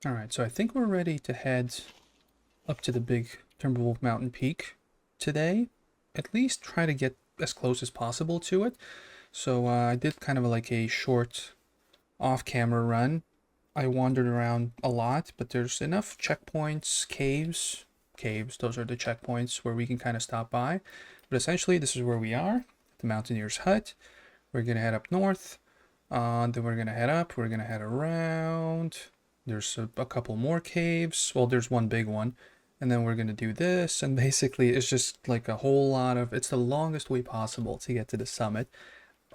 Alright, so I think we're ready to head up to the big Timberwolf mountain peak today. At least try to get as close as possible to it. So I did kind of like a short off-camera run. I wandered around a lot, but there's enough checkpoints, caves, those are the checkpoints where we can kind of stop by. But essentially, this is where we are, the Mountaineer's Hut. We're going to head up north, then we're going to head up, we're going to head around. There's a couple more caves. Well, there's one big one. And then we're going to do this, and basically it's just like a whole lot of... It's the longest way possible to get to the summit.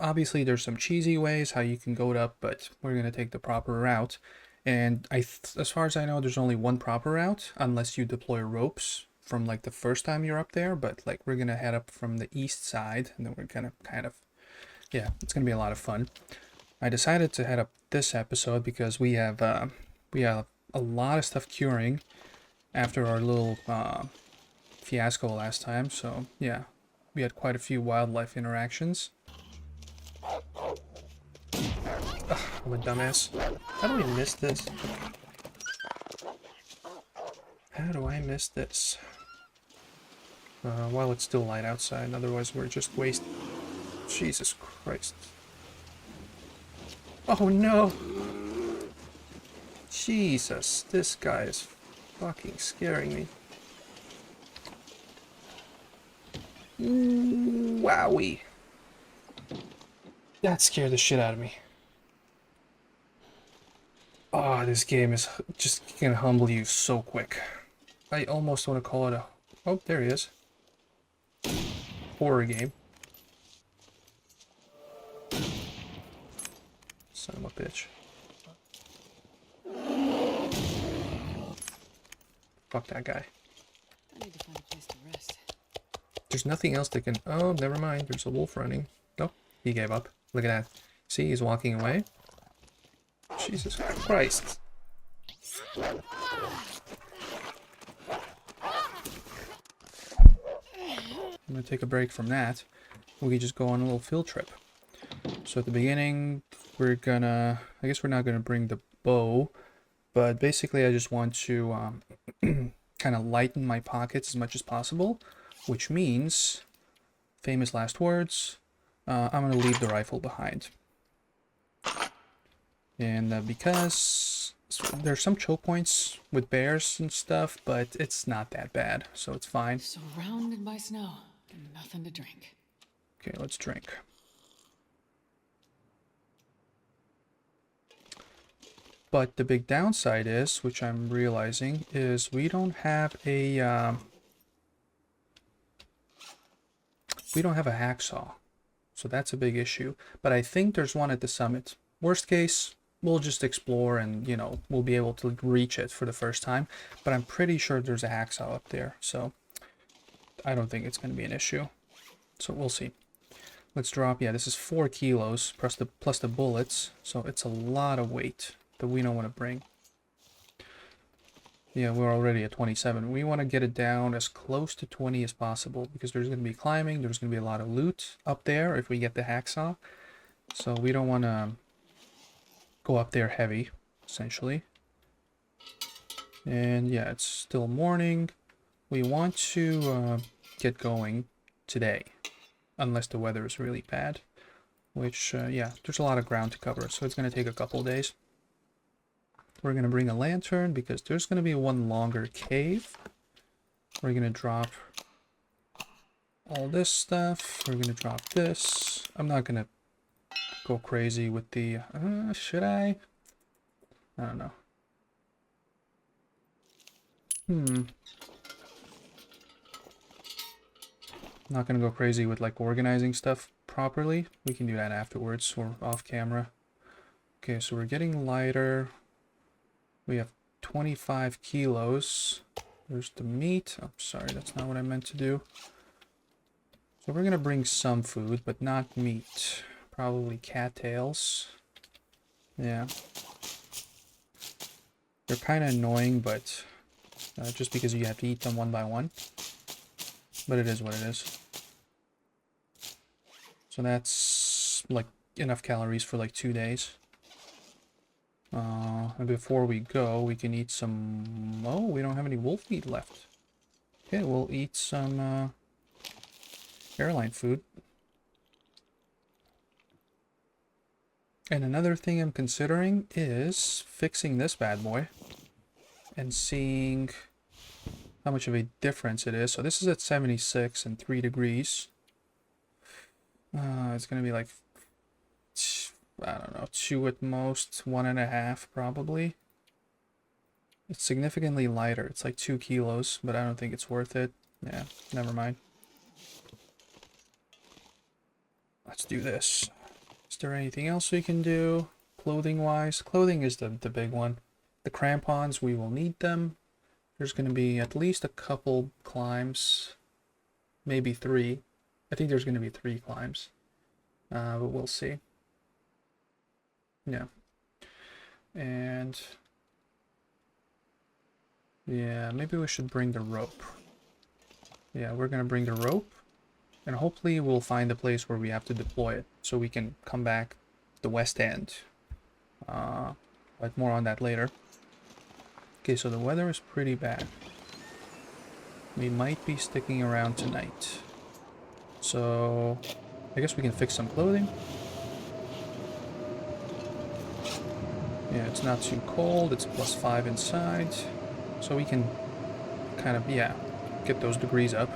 Obviously, there's some cheesy ways how you can go up, but we're going to take the proper route. And as far as I know, there's only one proper route, unless you deploy ropes from like the first time you're up there. But like we're going to head up from the east side, and then we're going to kind of... Yeah, it's going to be a lot of fun. I decided to head up this episode because we have a lot of stuff curing after our little fiasco last time. So yeah, we had quite a few wildlife interactions. Ugh, I'm a dumbass. How do I miss this? How do I miss this? While it's still light outside, otherwise we're just wasting. Jesus Christ. Oh no! Jesus, this guy is fucking scaring me. Wowie. That scared the shit out of me. Oh, this game is just gonna humble you so quick. I almost want to call it a... Oh, there he is. Horror game. Son of a bitch. Fuck that guy. I need to find a place to rest. There's nothing else that can... Oh, never mind. There's a wolf running. Oh, he gave up. Look at that. See, he's walking away. Jesus Christ. I'm gonna take a break from that. We can just go on a little field trip. So at the beginning, we're gonna... I guess we're not gonna bring the bow. But basically, I just want to kind of lighten my pockets as much as possible. Which means, famous last words, I'm going to leave the rifle behind. And because there's some choke points with bears and stuff, but it's not that bad, so it's fine. Surrounded by snow and nothing to drink. Okay, let's drink. But the big downside is, which I'm realizing, is we don't have a... we don't have a hacksaw, so that's a big issue. But I think there's one at the summit. Worst case, we'll just explore and, you know, we'll be able to reach it for the first time. But I'm pretty sure there's a hacksaw up there, so I don't think it's going to be an issue. So we'll see. Let's drop, yeah, this is 4 kilos plus the bullets, so it's a lot of weight that we don't want to bring. Yeah, we're already at 27. We want to get it down as close to 20 as possible because there's going to be climbing, there's going to be a lot of loot up there if we get the hacksaw. So we don't want to go up there heavy, essentially. And yeah, it's still morning. We want to get going today, unless the weather is really bad. Which, yeah, there's a lot of ground to cover, so it's going to take a couple days. We're going to bring a lantern because there's going to be one longer cave. We're going to drop all this stuff. We're going to drop this. I'm not going to go crazy with the... should I? I don't know. Not going to go crazy with like organizing stuff properly. We can do that afterwards or off camera. Okay, so we're getting lighter. We have 25 kilos. There's the meat. I'm sorry, that's not what I meant to do. So we're going to bring some food, but not meat. Probably cattails. Yeah. They're kind of annoying, but just because you have to eat them one by one. But it is what it is. So that's like enough calories for like 2 days. And before we go, we can eat some... Oh, we don't have any wolf meat left. Okay, we'll eat some airline food. And another thing I'm considering is fixing this bad boy and seeing how much of a difference it is. So this is at 76 and 3 degrees. It's going to be like, I don't know, 2 at most, 1.5 probably. It's significantly lighter. It's like 2 kilos, but I don't think it's worth it. Yeah, never mind. Let's do this. Is there anything else we can do clothing-wise? Clothing is the big one. The crampons, we will need them. There's going to be at least a couple climbs, maybe 3. I think there's going to be 3 climbs, but we'll see. Yeah. And yeah, maybe we should bring the rope. Yeah, we're going to bring the rope. And hopefully we'll find a place where we have to deploy it, so we can come back the west end. But more on that later. Okay, so the weather is pretty bad. We might be sticking around tonight. So I guess we can fix some clothing. Yeah, it's not too cold. It's +5 inside. So we can kind of, yeah, get those degrees up.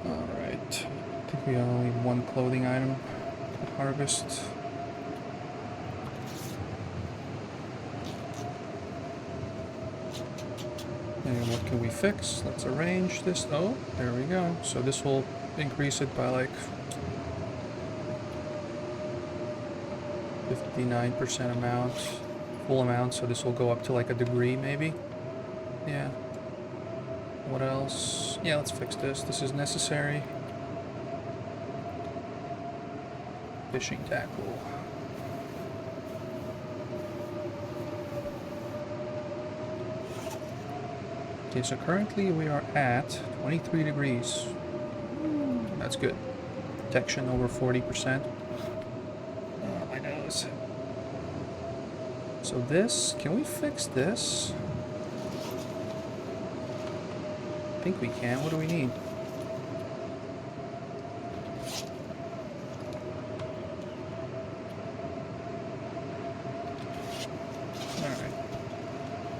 Alright. I think we only have 1 clothing item to harvest. And what can we fix? Let's arrange this. Oh, there we go. So this will increase it by like 59% amount, full amount. So this will go up to like a degree maybe. Yeah. What else? Yeah, let's fix this. This is necessary. Fishing tackle. Okay, so currently we are at 23 degrees. That's good. Protection over 40%. My nose. So this, can we fix this? I think we can. What do we need? Alright.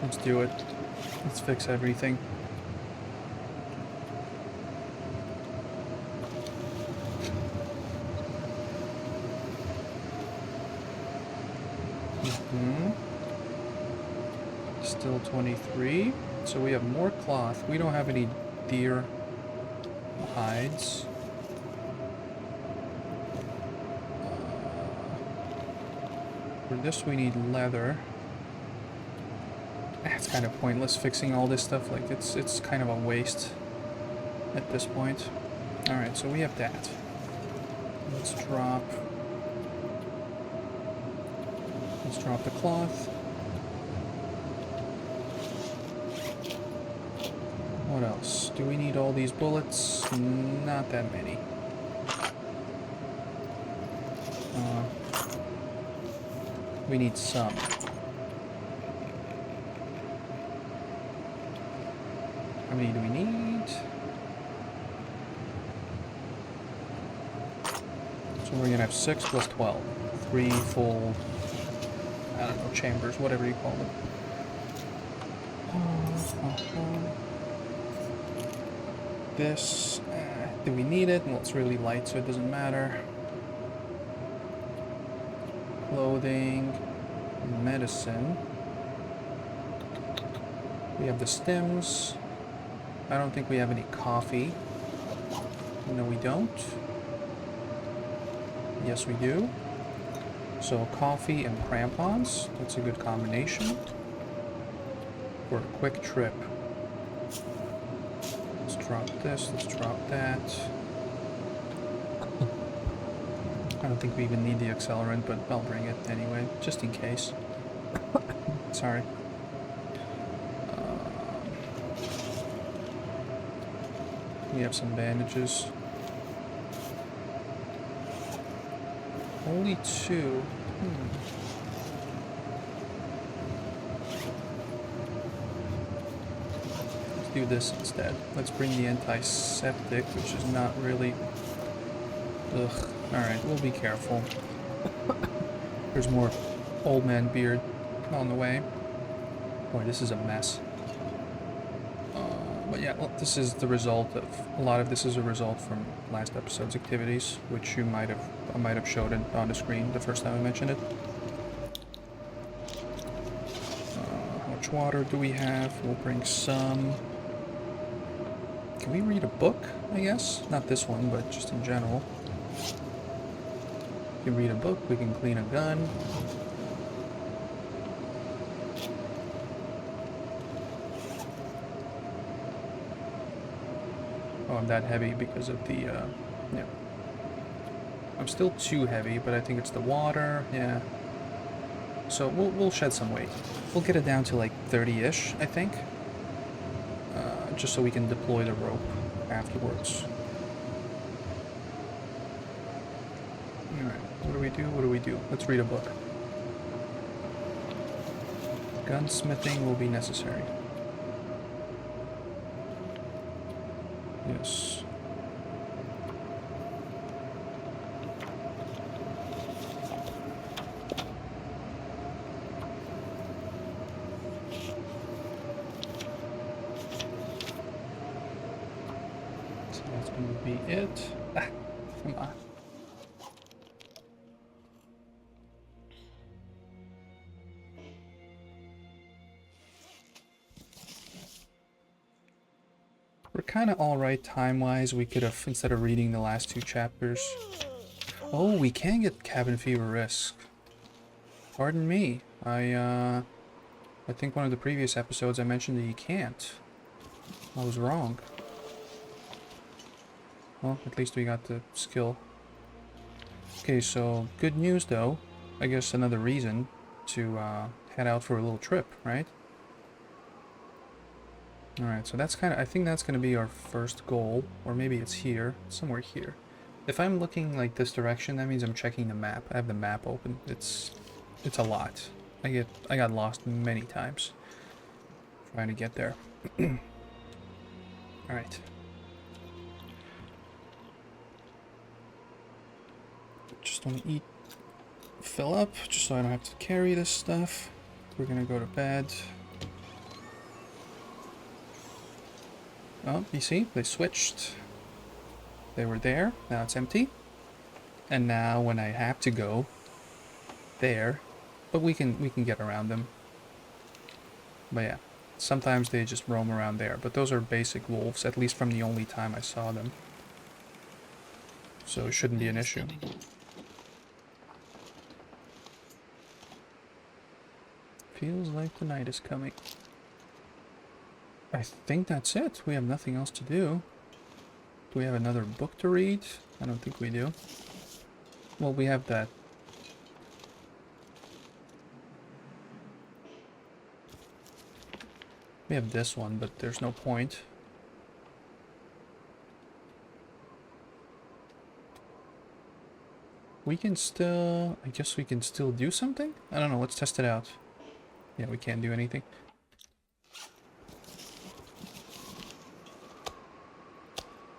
Let's do it. Let's fix everything. Still 23. So we have more cloth. We don't have any deer hides. For this we need leather. It's kind of pointless fixing all this stuff. Like it's kind of a waste at this point. All right, so we have that. Let's drop the cloth. What else? Do we need all these bullets? Not that many. We need some. How many do we need? So we're gonna have 6 plus 12. 3 full, I don't know, chambers, whatever you call them. This, do we need it? Well, it's really light, so it doesn't matter. Clothing, medicine. We have the stems. I don't think we have any coffee. No, we don't. Yes, we do. So coffee and crampons. That's a good combination for a quick trip. Let's drop this. Let's drop that. I don't think we even need the accelerant, but I'll bring it anyway, just in case. Sorry. We have some bandages. Only 2. Let's do this instead. Let's bring the antiseptic, which is not really... Ugh. Alright, we'll be careful. There's more old man beard on the way. Boy, this is a mess. But yeah, well, this is the result of... A lot of this is a result from last episode's activities, which I might have showed it on the screen the first time I mentioned it. How much water do we have? We'll bring some. Can we read a book, I guess? Not this one, but just in general. We can read a book, we can clean a gun. Oh, I'm that heavy because of the, yeah. I'm still too heavy, but I think it's the water, yeah. So we'll shed some weight. We'll get it down to like 30-ish, I think. Just so we can deploy the rope afterwards. Alright, what do we do? What do we do? Let's read a book. Gunsmithing will be necessary. Yes. So that's going to be it. Ah, come on. We're kind of alright time-wise. We could have, instead of reading the last 2 chapters... Oh, we can get cabin fever risk. Pardon me. I think one of the previous episodes I mentioned that you can't. I was wrong. Well, at least we got the skill. Okay, so good news though. I guess another reason to head out for a little trip, right? Alright, so that's kind of, I think that's going to be our first goal. Or maybe it's here, somewhere here. If I'm looking like this direction, that means I'm checking the map. I have the map open. It's a lot. I got lost many times trying to get there. Alright. Just want to eat, fill up, just so I don't have to carry this stuff. We're gonna go to bed. Oh, you see, they switched. They were there, now it's empty. And now when I have to go there, but we can get around them. But yeah, sometimes they just roam around there, but those are basic wolves, at least from the only time I saw them. So it shouldn't be an issue. Feels like the night is coming. I think that's it. We have nothing else to do. Do we have another book to read? I don't think we do. Well, we have that. We have this one, but there's no point. We can still... I guess we can still do something? I don't know, let's test it out. Yeah, we can't do anything.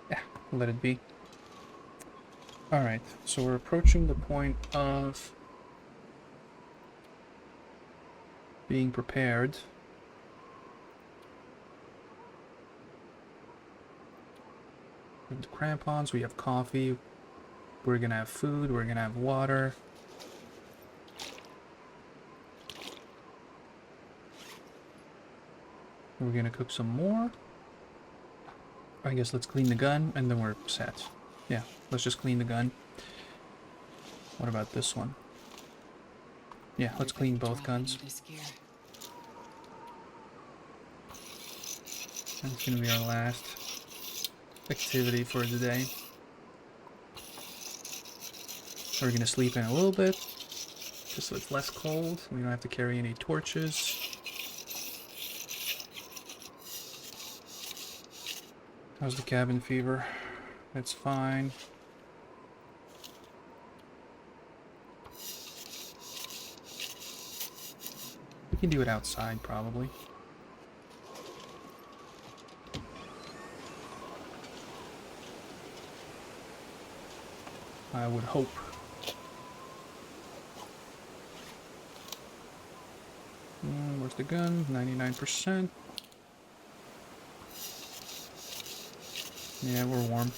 Yeah, let it be. Alright, so we're approaching the point of being prepared. We have the crampons, we have coffee, we're gonna have food, we're gonna have water. We're gonna cook some more. I guess let's clean the gun and then we're set. Yeah, let's just clean the gun. What about this one? Yeah, let's clean both guns. That's gonna be our last activity for the day. We're gonna sleep in a little bit, just so it's less cold. We don't have to carry any torches. How's the cabin fever? It's fine. can do it outside, probably. I would hope. Where's the gun? 99%. Yeah, we're warm.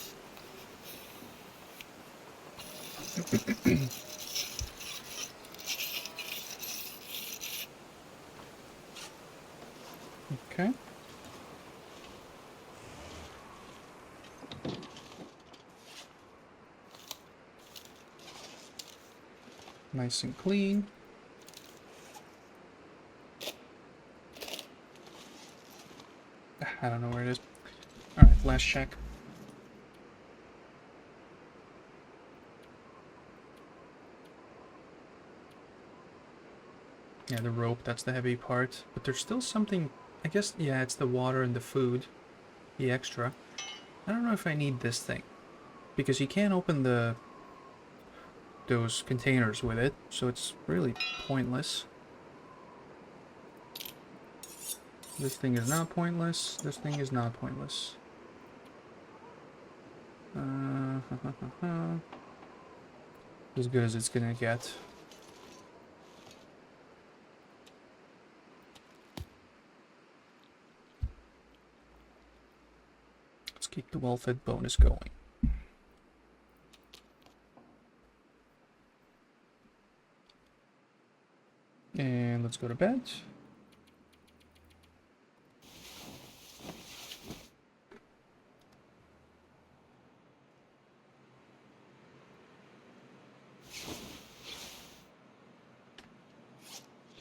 Okay. Nice and clean. I don't know where it is. Alright, last check. Yeah, the rope, that's the heavy part. But there's still something... I guess, yeah, it's the water and the food. The extra. I don't know if I need this thing. Because you can't open those containers with it, so it's really pointless. This thing is not pointless. This thing is not pointless. As good as it's gonna get. Let's keep the well-fed bonus going. And let's go to bed.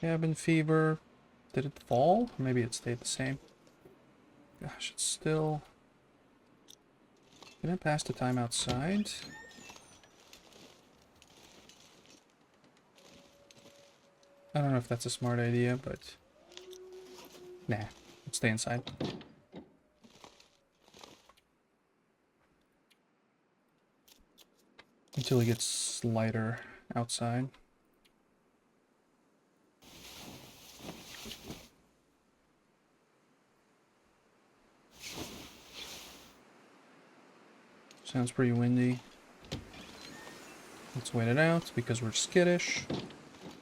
Cabin fever. Did it fall? Maybe it stayed the same. Gosh, it's still... Can I pass the time outside? I don't know if that's a smart idea, but... Nah, let's stay inside. Until it gets lighter outside. Sounds pretty windy. Let's wait it out because we're skittish.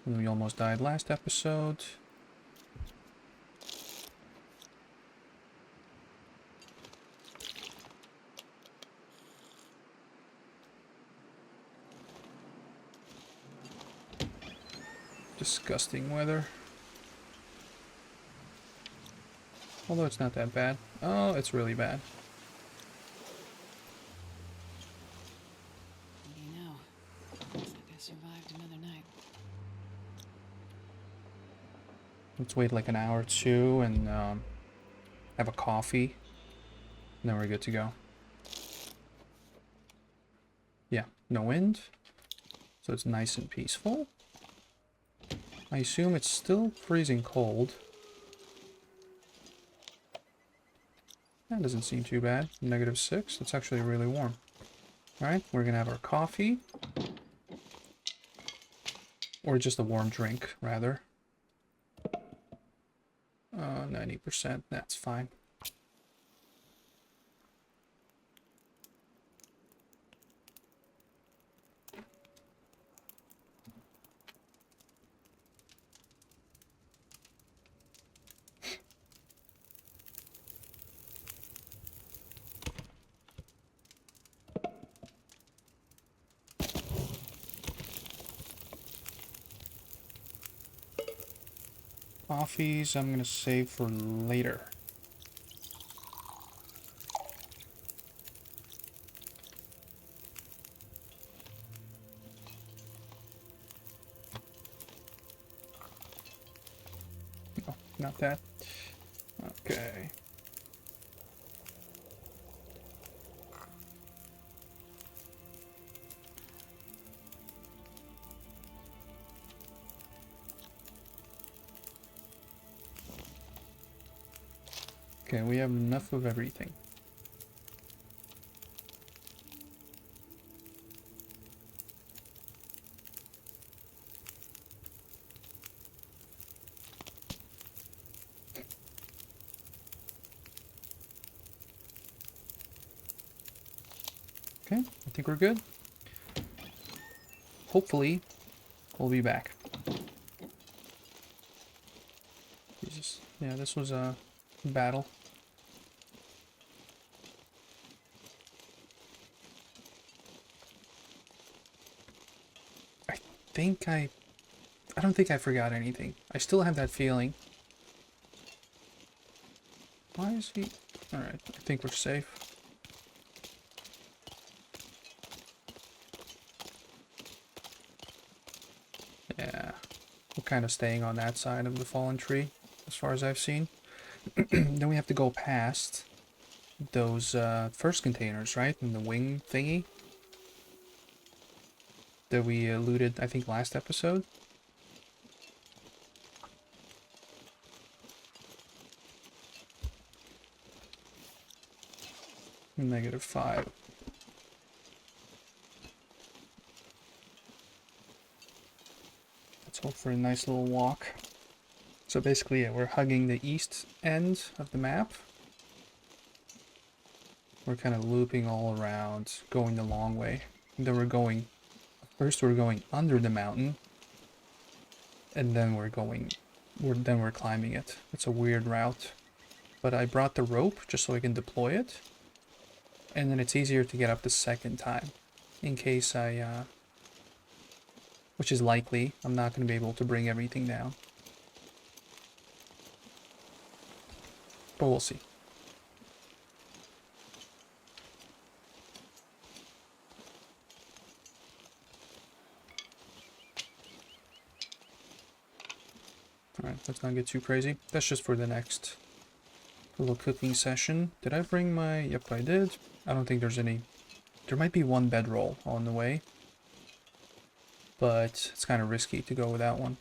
And we almost died last episode. Disgusting weather. Although it's not that bad. Oh, it's really bad. What do you know? Looks like I survived another night. Let's wait like an hour or two and have a coffee. And then we're good to go. Yeah, no wind. So it's nice and peaceful. I assume it's still freezing cold. That doesn't seem too bad. -6. That's actually really warm. Alright, we're gonna have our coffee. Or just a warm drink, rather. 90%, that's fine. Coffees I'm gonna save for later. No, not that. Okay. Okay, we have enough of everything. Okay, I think we're good. Hopefully, we'll be back. Jesus. Yeah, this was a battle. I don't think I forgot anything. I still have that feeling. Why is he... Alright, I think we're safe. Yeah, we're kind of staying on that side of the fallen tree, as far as I've seen. Then we have to go past those first containers, right? And the wing thingy that we looted, I think, last episode. -5. Let's hope for a nice little walk. So basically, yeah, we're hugging the east end of the map. We're kind of looping all around, going the long way. And then we're going... First we're going under the mountain. And then we're climbing it. It's a weird route. But I brought the rope just so I can deploy it. And then it's easier to get up the second time. In case I, which is likely, I'm not going to be able to bring everything down. But we'll see. Alright, let's not get too crazy. That's just for the next little cooking session. Did I bring my... Yep, I did. I don't think there's any... There might be one bedroll on the way. But it's kind of risky to go with that one.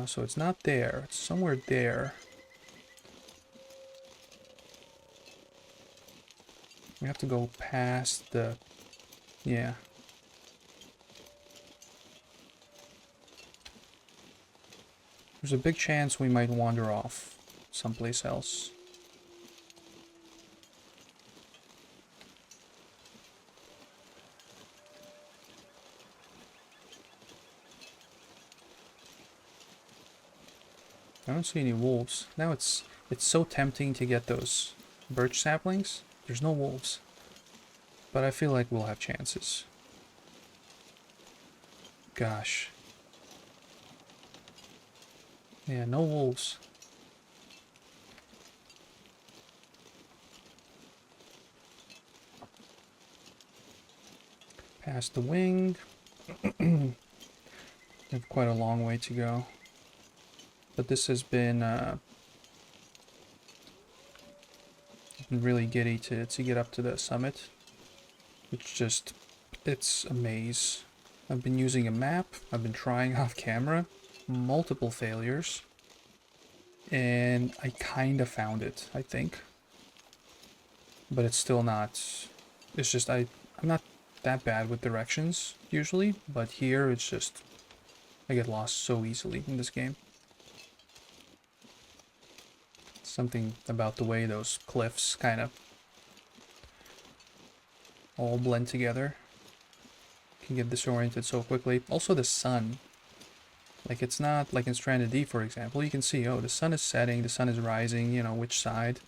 So it's not there. It's somewhere there. We have to go past the... Yeah. There's a big chance we might wander off someplace else. I don't see any wolves. Now it's so tempting to get those birch saplings. There's no wolves. But I feel like we'll have chances. Gosh. Yeah, no wolves. Past the wing. We have quite a long way to go. But this has been really giddy to get up to the summit. It's a maze. I've been using a map. I've been trying off camera. Multiple failures. And I kind of found it, I think. But it's still not... It's just, I'm not that bad with directions, usually. But here, it's just... I get lost so easily in this game. Something about the way those cliffs kind of all blend together. Can get disoriented so quickly. Also the sun. Like, it's not like in Stranded Deep, for example. You can see, oh, the sun is setting, the sun is rising, you know, which side.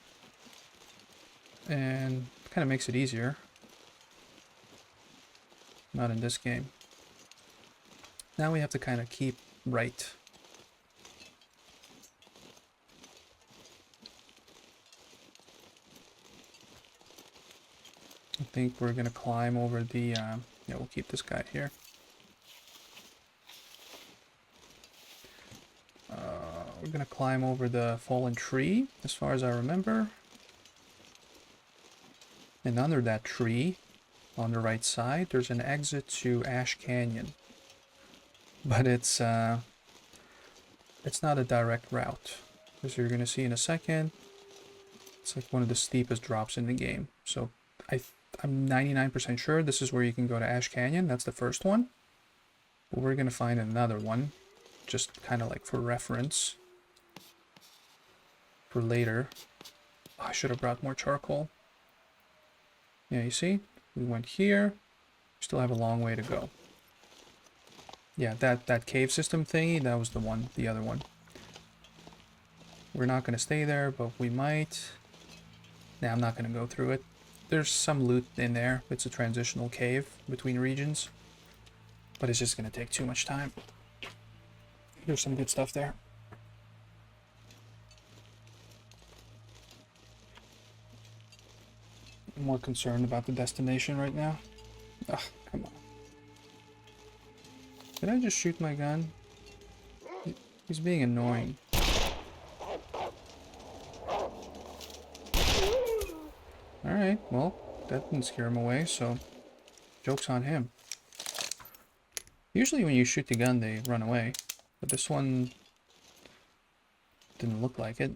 And it kind of makes it easier. Not in this game. Now we have to kind of keep right. I think we're gonna climb over the, yeah, we'll keep this guy here. We're gonna climb over the fallen tree, as far as I remember. And under that tree, on the right side, there's an exit to Ash Canyon. But it's not a direct route. As you're gonna see in a second, it's like one of the steepest drops in the game. So I'm 99% sure this is where you can go to Ash Canyon. That's the first one. But we're gonna find another one, just kind of like for reference for later. Oh, I should have brought more charcoal. Yeah, you see? We went here. Still have a long way to go. Yeah, that cave system thingy, that was the one, the other one. We're not going to stay there, but we might. Nah, I'm not going to go through it. There's some loot in there. It's a transitional cave between regions. But it's just going to take too much time. There's some good stuff there. I'm more concerned about the destination right now. Ugh, come on. Did I just shoot my gun? He's being annoying. Alright, well, that didn't scare him away, so joke's on him. Usually when you shoot the gun, they run away. But this one didn't look like it.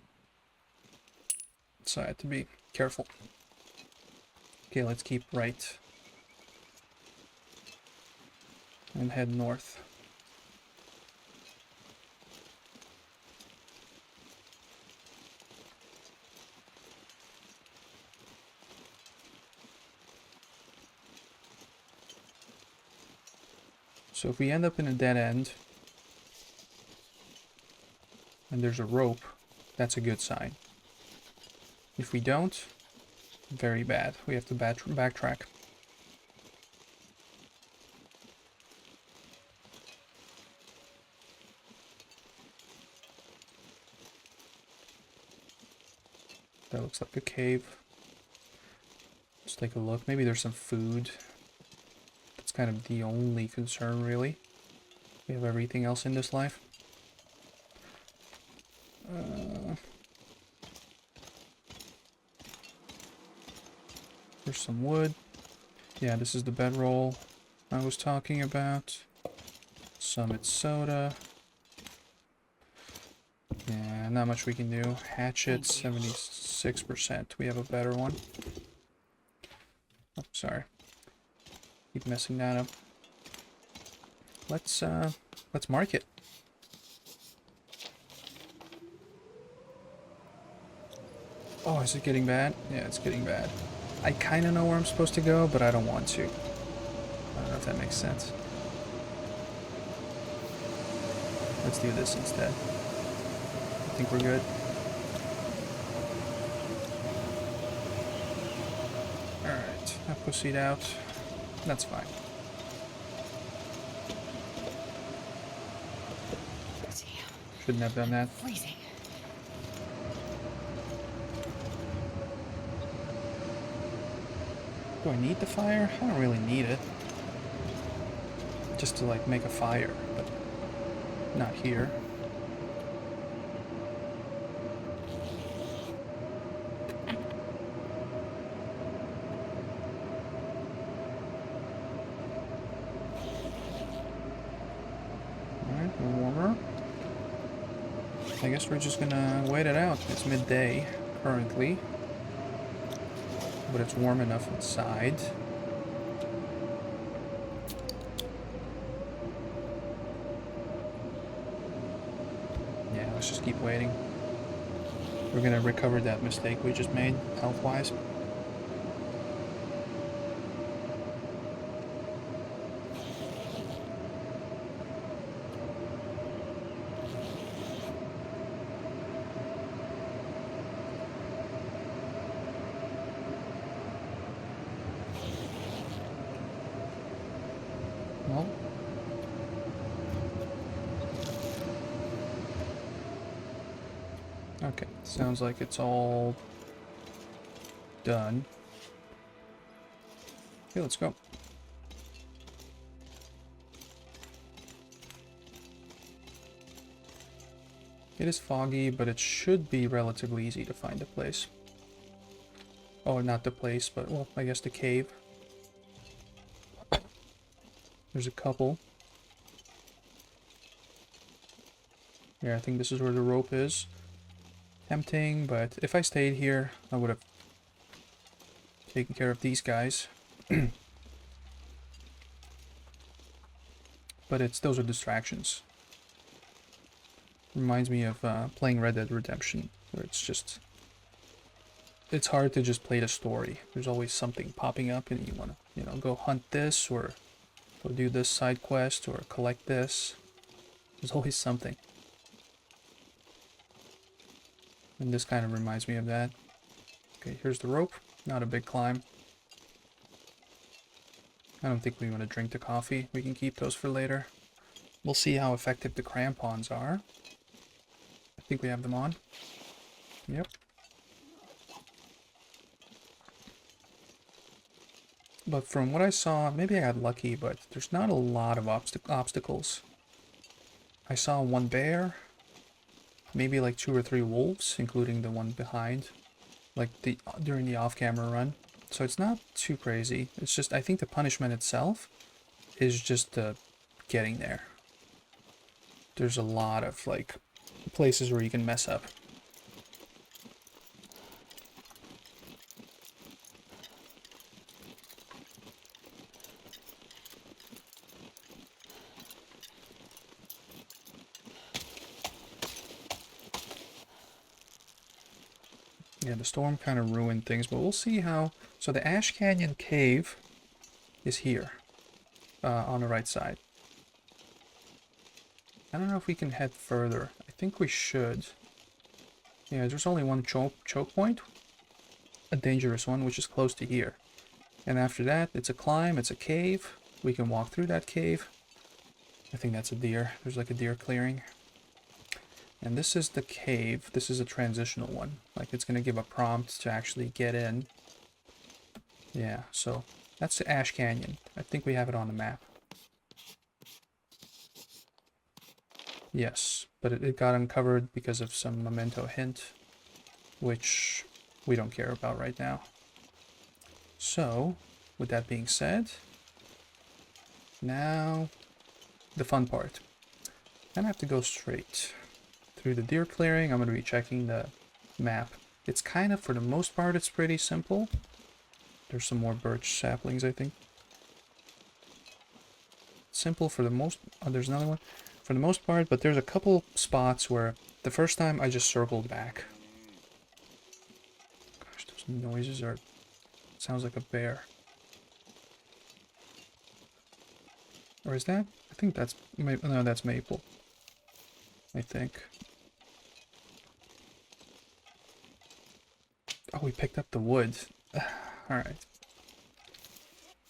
So I had to be careful. Okay, let's keep right. And head north. So if we end up in a dead end, and there's a rope, that's a good sign. If we don't, very bad. We have to backtrack. That looks like a cave. Let's take a look. Maybe there's some food. That's kind of the only concern, really. We have everything else in this life. There's some wood. Yeah, this is the bedroll I was talking about. Summit soda. Yeah, not much we can do. Hatchet, 76%. We have a better one. Oh, sorry. Keep messing that up. Let's mark it. Oh, is it getting bad? Yeah, it's getting bad. I kind of know where I'm supposed to go, but I don't want to. I don't know if that makes sense. Let's do this instead. I think we're good. Alright, I proceed out. That's fine. Shouldn't have done that. Freezing. Do I need the fire? I don't really need it. Just to, like, make a fire, but not here. Alright, we're warmer. I guess we're just gonna wait it out. It's midday, currently. But it's warm enough inside. Yeah, let's just keep waiting. We're gonna recover that mistake we just made, health-wise. Well, okay, sounds like it's all done. Okay, let's go. It is foggy, but it should be relatively easy to find the place. Oh, not the place, but, well, I guess the cave. There's a couple. Yeah, I think this is where the rope is. Tempting, but if I stayed here, I would have taken care of these guys. But those are distractions. Reminds me of playing Red Dead Redemption, where it's just it's hard to just play the story. There's always something popping up and you want to, you know, go hunt this or go do this side quest or collect this. There's always something. And this kind of reminds me of that. Okay, here's the rope. Not a big climb. I don't think we want to drink the coffee. We can keep those for later. We'll see how effective the crampons are. I think we have them on. Yep. But from what I saw, maybe I got lucky, but there's not a lot of obstacles. I saw one bear, maybe like 2 or 3 wolves, including the one behind, like during the off-camera run. So it's not too crazy. It's just, I think the punishment itself is just getting there. There's a lot of like places where you can mess up. Yeah, the storm kind of ruined things, but we'll see how. So the Ash Canyon cave is here, on the right side. I don't know if we can head further. I think we should. Yeah, there's only one choke point, a dangerous one, which is close to here. And after that, it's a climb, it's a cave. We can walk through that cave. I think that's a deer. There's like a deer clearing. And this is the cave. This is a transitional one. Like it's going to give a prompt to actually get in. Yeah, so that's the Ash Canyon. I think we have it on the map. Yes, but it got uncovered because of some memento hint, which we don't care about right now. So, with that being said, now the fun part. I'm gonna have to go straight through the deer clearing. I'm going to be checking the map. It's kind of, for the most part, it's pretty simple. There's some more birch saplings, I think. Simple for the most... Oh, there's another one. For the most part, but there's a couple spots where the first time I just circled back. Gosh, those noises are... Sounds like a bear. Or is that? I think that's... No, that's maple. I think. Oh, we picked up the wood. Alright.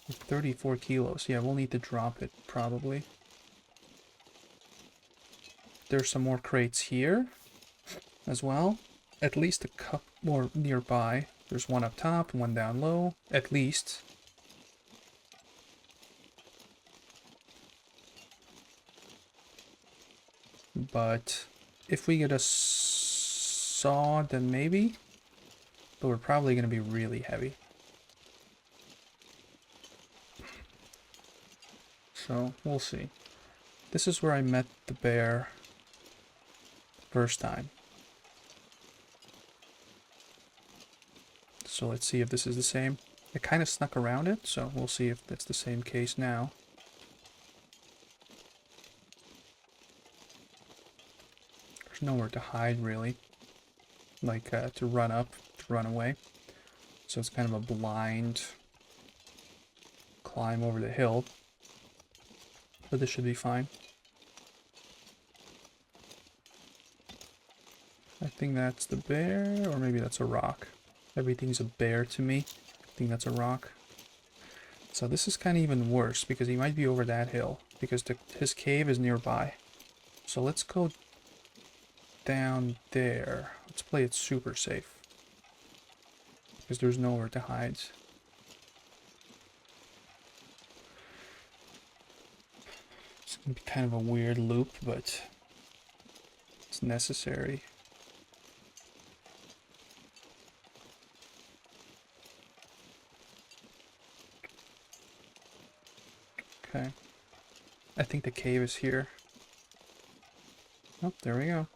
34 kilos. Yeah, we'll need to drop it, probably. There's some more crates here as well. At least a couple more nearby. There's one up top, one down low. At least. But if we get a saw, then maybe. But we're probably going to be really heavy. So, we'll see. This is where I met the bear first time. So let's see if this is the same. It kind of snuck around it, so we'll see if that's the same case now. There's nowhere to hide, really. Like, to run up, to run away. So it's kind of a blind climb over the hill. But this should be fine. I think that's the bear, or maybe that's a rock. Everything's a bear to me. I think that's a rock. So this is kind of even worse, because he might be over that hill, because his cave is nearby. So let's go down there. Let's play it super safe, because there's nowhere to hide. It's going to be kind of a weird loop, but it's necessary. Okay. I think the cave is here. Oh, there we go.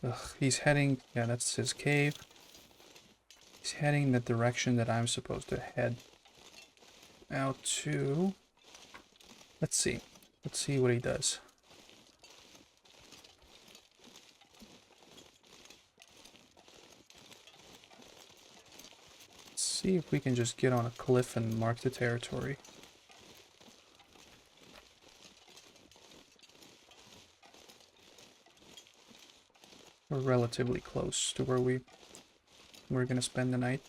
Ugh, he's heading... Yeah, that's his cave. He's heading in the direction that I'm supposed to head. Out to... Let's see. Let's see what he does. see if we can just get on a cliff and mark the territory. We're relatively close to where we're gonna spend the night.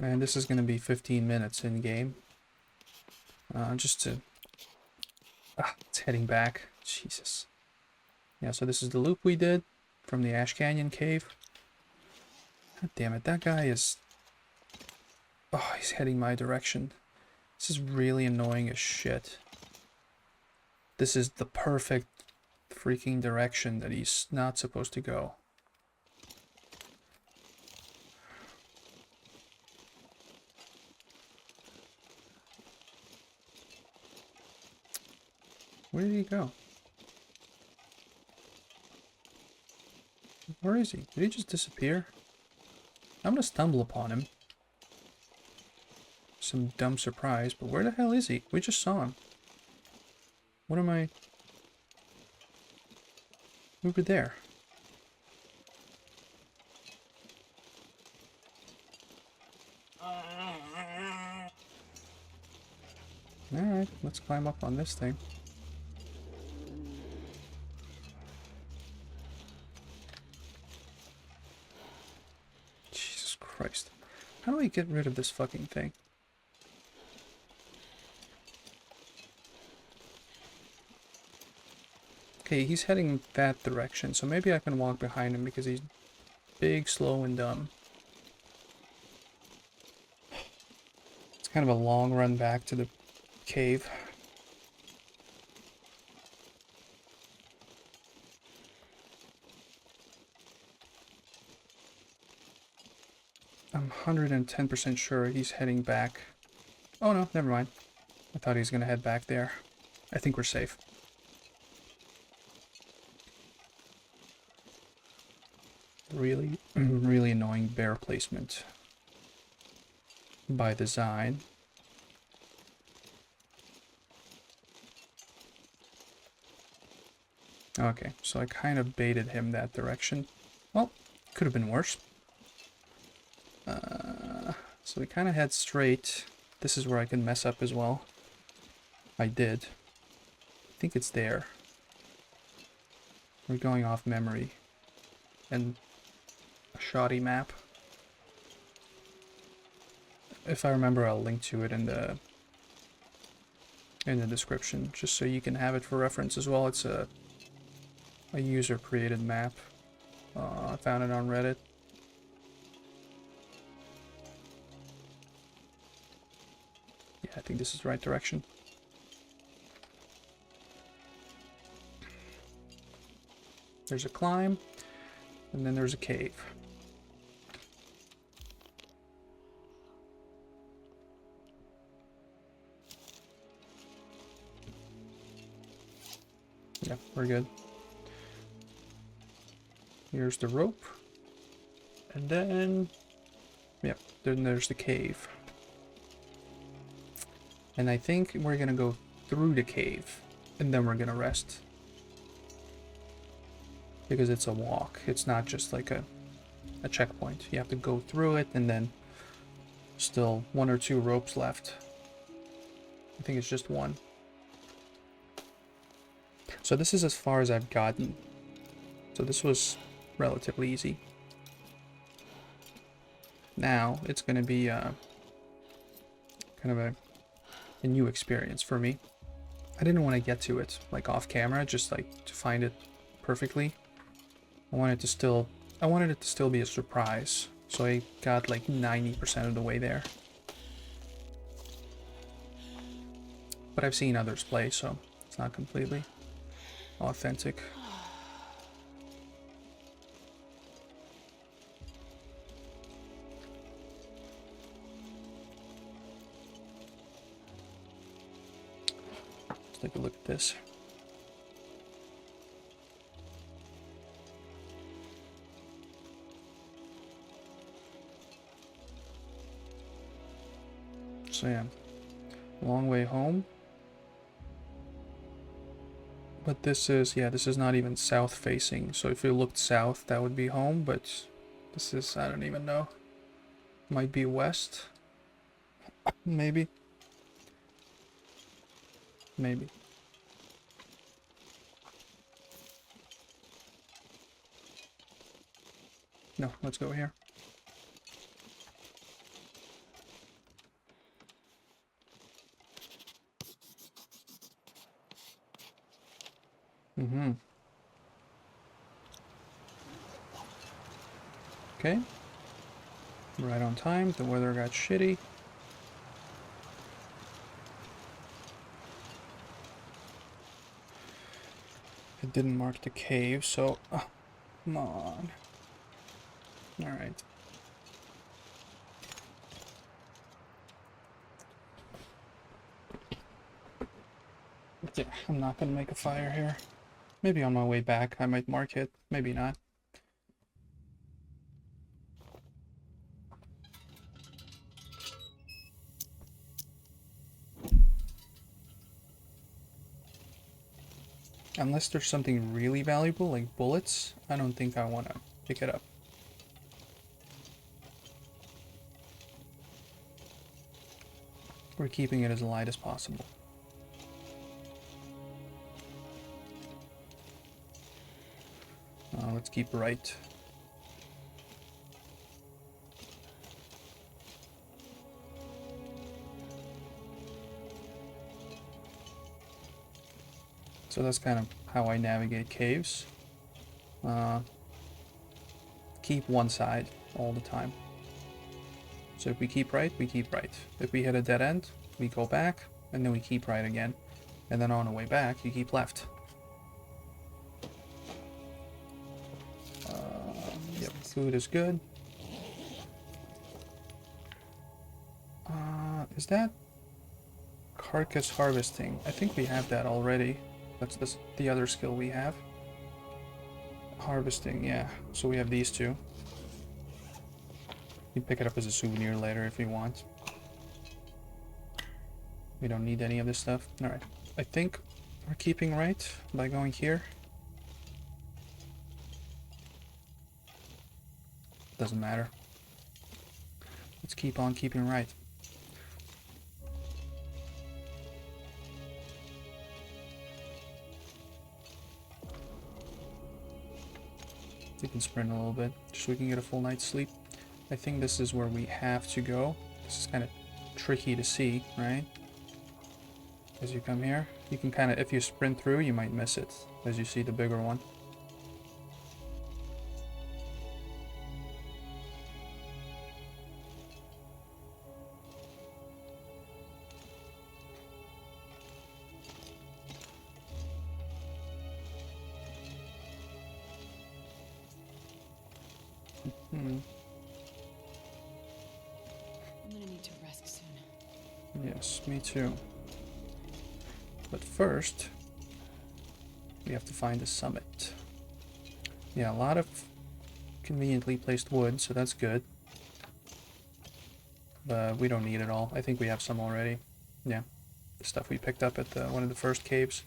And this is gonna be 15 minutes in game. Just to... it's heading back. Jesus. Yeah, so this is the loop we did from the Ash Canyon cave. God damn it, that guy is... Oh, he's heading my direction. This is really annoying as shit. This is the perfect freaking direction that he's not supposed to go. Where did he go? Where is he? Did he just disappear? I'm gonna stumble upon him. Some dumb surprise, but where the hell is he? We just saw him. What am I... Over there. Alright, let's climb up on this thing. Jesus Christ. How do I get rid of this fucking thing? Okay, he's heading that direction, so maybe I can walk behind him because he's big, slow, and dumb. It's kind of a long run back to the cave. I'm 110% sure he's heading back. Oh no, never mind. I thought he was going to head back there. I think we're safe. Really, really annoying bear placement by design. Okay, so I kind of baited him that direction. Well, could have been worse. So we kind of head straight. This is where I can mess up as well. I did. I think it's there. We're going off memory. And a shoddy map. If I remember, I'll link to it in the description, just so you can have it for reference as well. It's a user-created map. I found it on Reddit. Yeah, I think this is the right direction. There's a climb, and then there's a cave. Yeah, we're good. Here's the rope. And then... Yep, then there's the cave. And I think we're gonna go through the cave. And then we're gonna rest. Because it's a walk. It's not just like a checkpoint. You have to go through it and then... Still 1 or 2 ropes left. I think it's just 1. So this is as far as I've gotten. So this was relatively easy. Now it's going to be kind of a new experience for me. I didn't want to get to it like off camera, just like to find it perfectly. I wanted it to still be a surprise. So I got like 90% of the way there. But I've seen others play, so it's not completely authentic. Let's take a look at this. So yeah, long way home. But this is, yeah, this is not even south facing. So if you looked south, that would be home, but This is, I don't even know. Might be west. Maybe. Maybe. No, let's go here. Mm-hmm. Okay. Right on time. The weather got shitty. It didn't mark the cave, so... Oh, come on. Alright. Yeah, I'm not gonna make a fire here. Maybe on my way back I might mark it. Maybe not. Unless there's something really valuable, like bullets, I don't think I want to pick it up. We're keeping it as light as possible. Let's keep right. So that's kind of how I navigate caves. Keep one side all the time. So if we keep right, we keep right. If we hit a dead end, we go back, and then we keep right again. And then on the way back, you keep left. Yep, food is good. Is that carcass harvesting? I think we have that already. That's the other skill we have. Harvesting, yeah. So we have these two. You can pick it up as a souvenir later if you want. We don't need any of this stuff. Alright. I think we're keeping right by going here. Doesn't matter. Let's keep on keeping right. You can sprint a little bit, just so we can get a full night's sleep. I think this is where we have to go. This is kind of tricky to see, right? As you come here, you can kind of, if you sprint through, you might miss it, as you see the bigger one. I'm gonna need to rest soon. Yes, me too. But first, we have to find the summit. Yeah, a lot of conveniently placed wood, so that's good. But we don't need it all. I think we have some already. Yeah, the stuff we picked up at one of the first caves.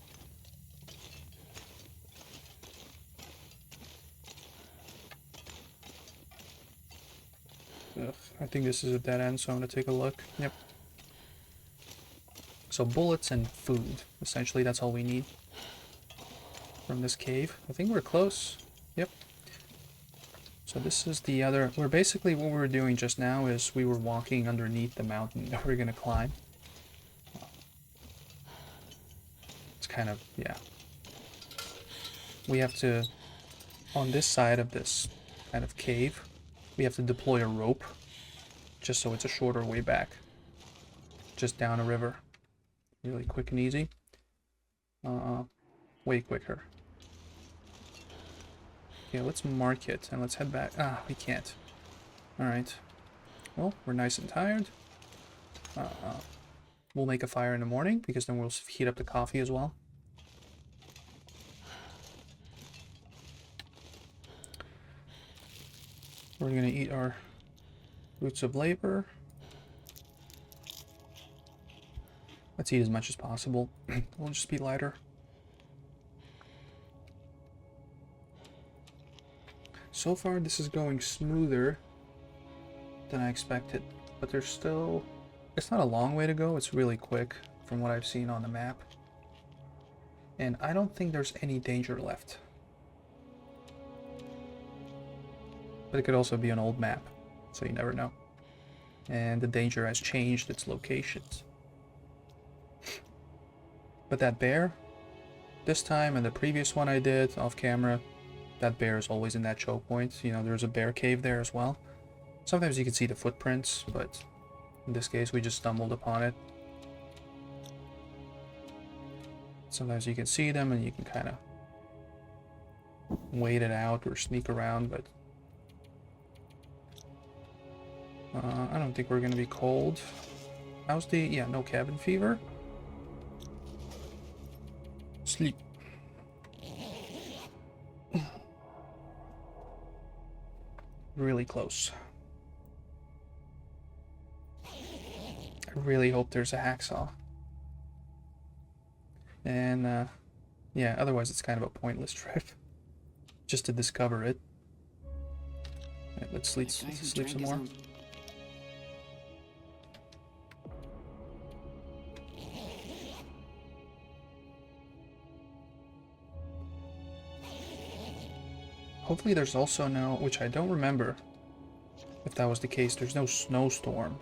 Ugh, I think this is a dead end, so I'm gonna take a look. Yep. So bullets and food. Essentially, that's all we need from this cave. I think we're close. Yep. So this is the other... We're basically, what we were doing just now is we were walking underneath the mountain that we're gonna climb. It's kind of, yeah. We have to... On this side of this kind of cave, we have to deploy a rope. Just so it's a shorter way back. Just down a river. Really quick and easy. Way quicker. Okay, let's mark it and let's head back. Ah, we can't. Alright. Well, we're nice and tired. We'll make a fire in the morning because then we'll heat up the coffee as well. We're gonna eat our roots of labor. Let's eat as much as possible. We'll just be lighter. So far, this is going smoother than I expected, but there's still... It's not a long way to go, it's really quick from what I've seen on the map. And I don't think there's any danger left. But it could also be an old map, so you never know. And the danger has changed its locations. But that bear, this time and the previous one I did off camera, that bear is always in that choke point. You know, there's a bear cave there as well. Sometimes you can see the footprints, but in this case we just stumbled upon it. Sometimes you can see them and you can kind of wait it out or sneak around, but I don't think we're going to be cold. How's the... yeah, no cabin fever. Sleep. Really close. I really hope there's a hacksaw. And, yeah, otherwise it's kind of a pointless trip. Just to discover it. Right, let's sleep some more. Hopefully there's also no, which I don't remember if that was the case, there's no snowstorm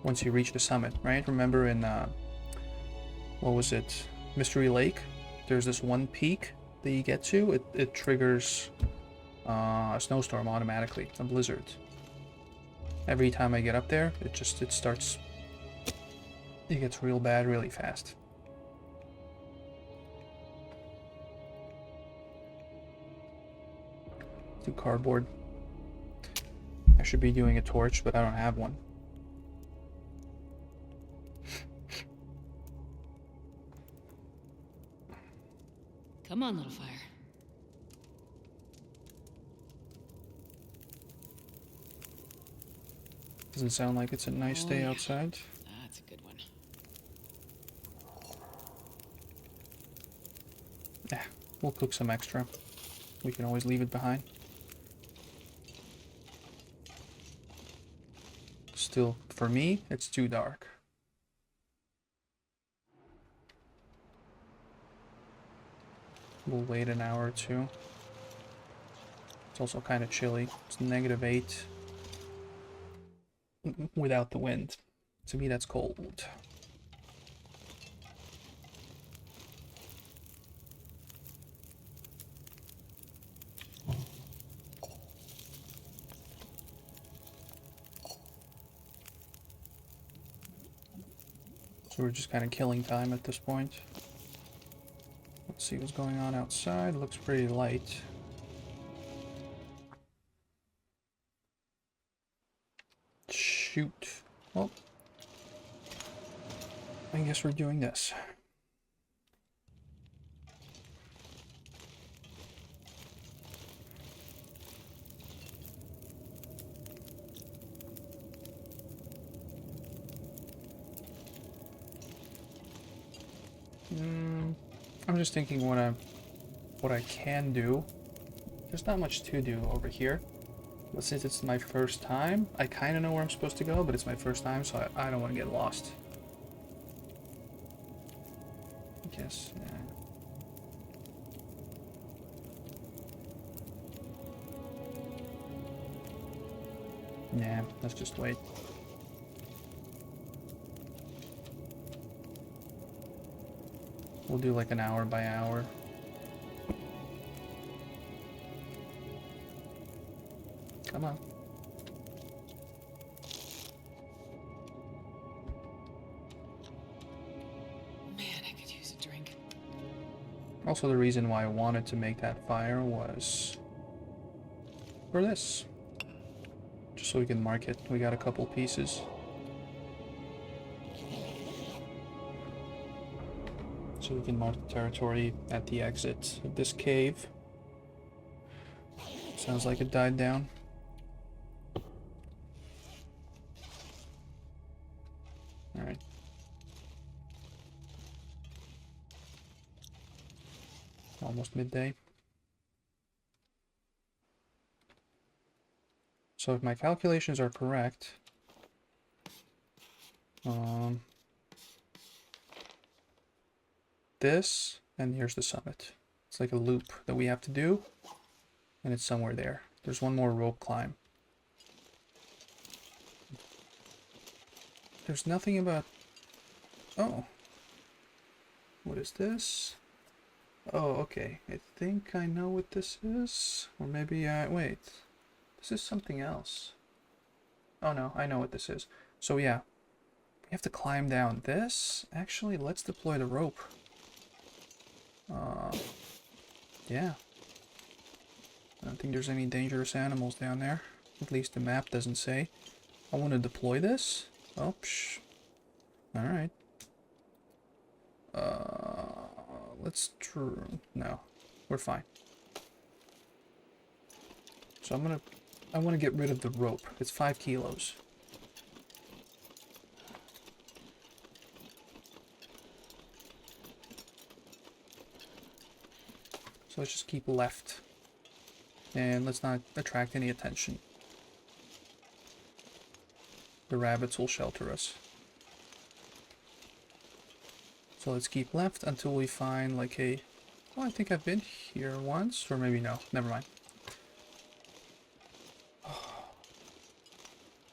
once you reach the summit, right? Remember in, what was it, Mystery Lake? There's this one peak that you get to, it triggers a snowstorm automatically, a blizzard. Every time I get up there, it starts, it gets real bad really fast. Do cardboard. I should be doing a torch, but I don't have one. Come on, little fire. Doesn't sound like it's a nice day yeah. outside. That's a good one. Yeah, we'll cook some extra. We can always leave it behind. Still, for me, it's too dark. We'll wait an hour or two. It's also kind of chilly. It's -8 without the wind. To me, that's cold. So we're just kind of killing time at this point. Let's see what's going on outside. Looks pretty light. Shoot. Well, I guess we're doing this. I'm just thinking what I can do. There's not much to do over here. But since it's my first time, I kind of know where I'm supposed to go, but it's my first time, so I don't want to get lost. I guess, yeah. Nah, let's just wait. We'll do like an hour by hour. Come on. Man, I could use a drink. Also, the reason why I wanted to make that fire was for this. Just so we can mark it. We got a couple pieces. So we can mark the territory at the exit of this cave. Sounds like it died down. Alright. Almost midday. So if my calculations are correct, this, and here's the summit. It's like a loop that we have to do, and it's somewhere there. There's one more rope climb. There's nothing about... Oh. What is this? Oh, okay. I think I know what this is. Or maybe wait. This is something else. Oh no, I know what this is. So yeah, we have to climb down this. Actually, let's deploy the rope. Yeah. I don't think there's any dangerous animals down there. At least the map doesn't say. I want to deploy this. Oh, psh. Alright. Let's no. We're fine. So I want to get rid of the rope. It's 5 kilos. So let's just keep left. And let's not attract any attention. The rabbits will shelter us. So let's keep left until we find like a... Oh, I think I've been here once. Or maybe no. Never mind.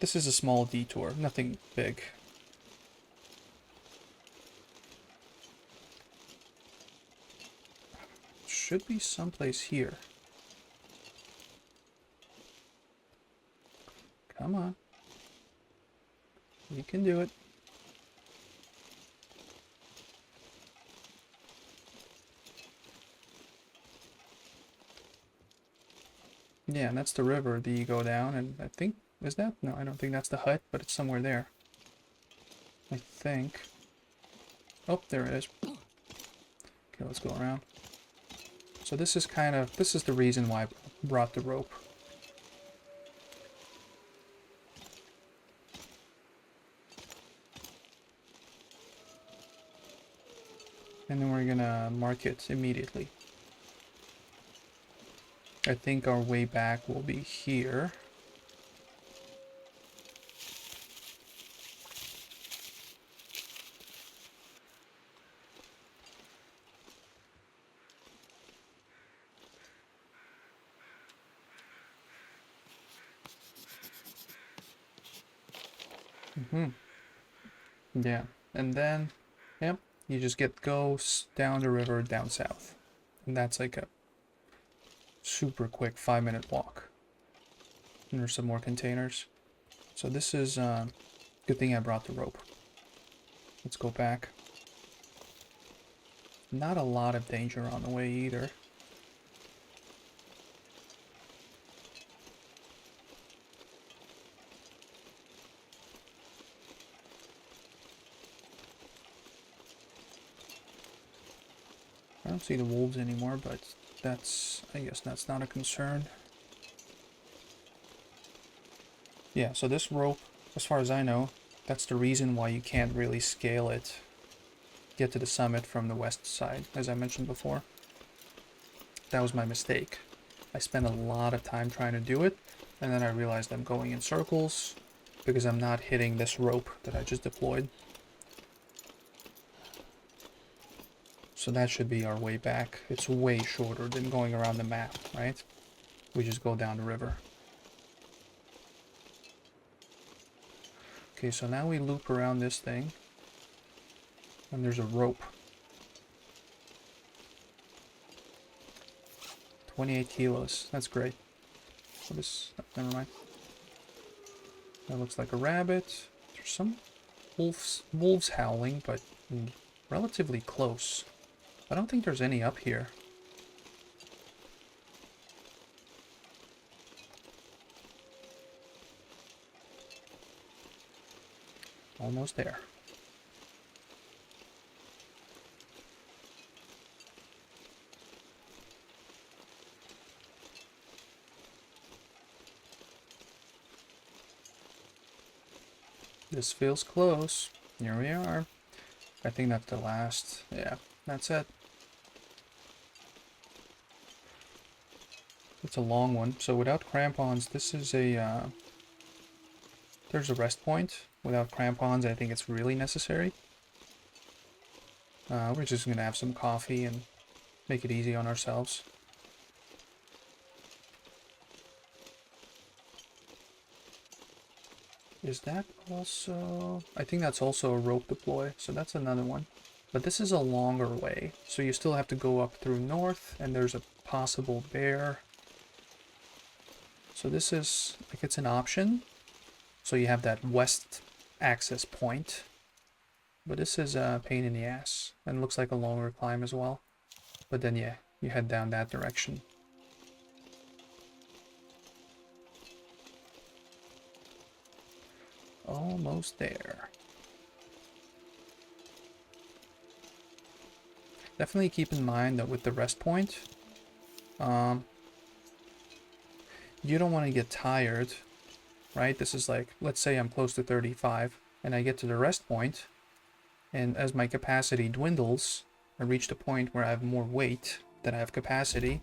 This is a small detour. Nothing big. Should be someplace here. Come on. You can do it. Yeah, and that's the river that you go down, and I think... Is that? No, I don't think that's the hut, but it's somewhere there. I think. Oh, there it is. Okay, let's go around. So this is kind of... This is the reason why I brought the rope. And then we're gonna mark it immediately. I think our way back will be here. Yeah, and then, yep, you just go down the river, down south. And that's like a super quick 5-minute walk. And there's some more containers. So this is, good thing I brought the rope. Let's go back. Not a lot of danger on the way either. I don't see the wolves anymore, but that's, I guess that's not a concern. Yeah, so this rope, as far as I know, that's the reason why you can't really scale it. Get to the summit from the west side, as I mentioned before. That was my mistake. I spent a lot of time trying to do it, and then I realized I'm going in circles because I'm not hitting this rope that I just deployed. So that should be our way back. It's way shorter than going around the map, right? We just go down the river. Okay, so now we loop around this thing. And there's a rope. 28 kilos. That's great. What is... Never mind. That looks like a rabbit. There's some wolves howling, but relatively close. I don't think there's any up here. Almost there. This feels close. Here we are. I think that's the last. Yeah, that's it. It's a long one. So without crampons, this is a There's a rest point. Without crampons, I think it's really necessary. We're just gonna have some coffee and make it easy on ourselves. Is that also... I think that's also a rope deploy, so that's another one. But this is a longer way, so you still have to go up through north, and there's a possible bear. So this is, like, it's an option. So you have that west access point. But this is a pain in the ass, and looks like a longer climb as well. But then, yeah, you head down that direction. Almost there. Definitely keep in mind that with the rest point, you don't want to get tired, right? This is like, let's say I'm close to 35, and I get to the rest point, and as my capacity dwindles, I reach the point where I have more weight than I have capacity.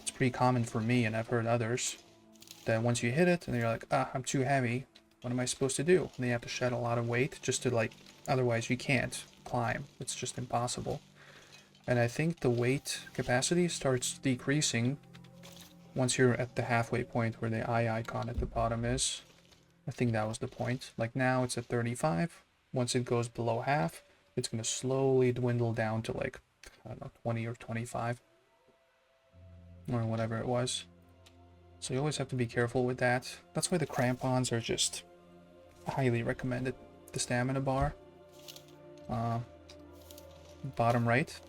It's pretty common for me, and I've heard others, that once you hit it, and you're like, ah, I'm too heavy, what am I supposed to do? And you have to shed a lot of weight just to, like, otherwise you can't climb. It's just impossible. And I think the weight capacity starts decreasing once you're at the halfway point where the eye icon at the bottom is. I think that was the point. Like now it's at 35. Once it goes below half, it's going to slowly dwindle down to like, I don't know, 20 or 25. Or whatever it was. So you always have to be careful with that. That's why the crampons are just highly recommended. The stamina bar. Bottom right.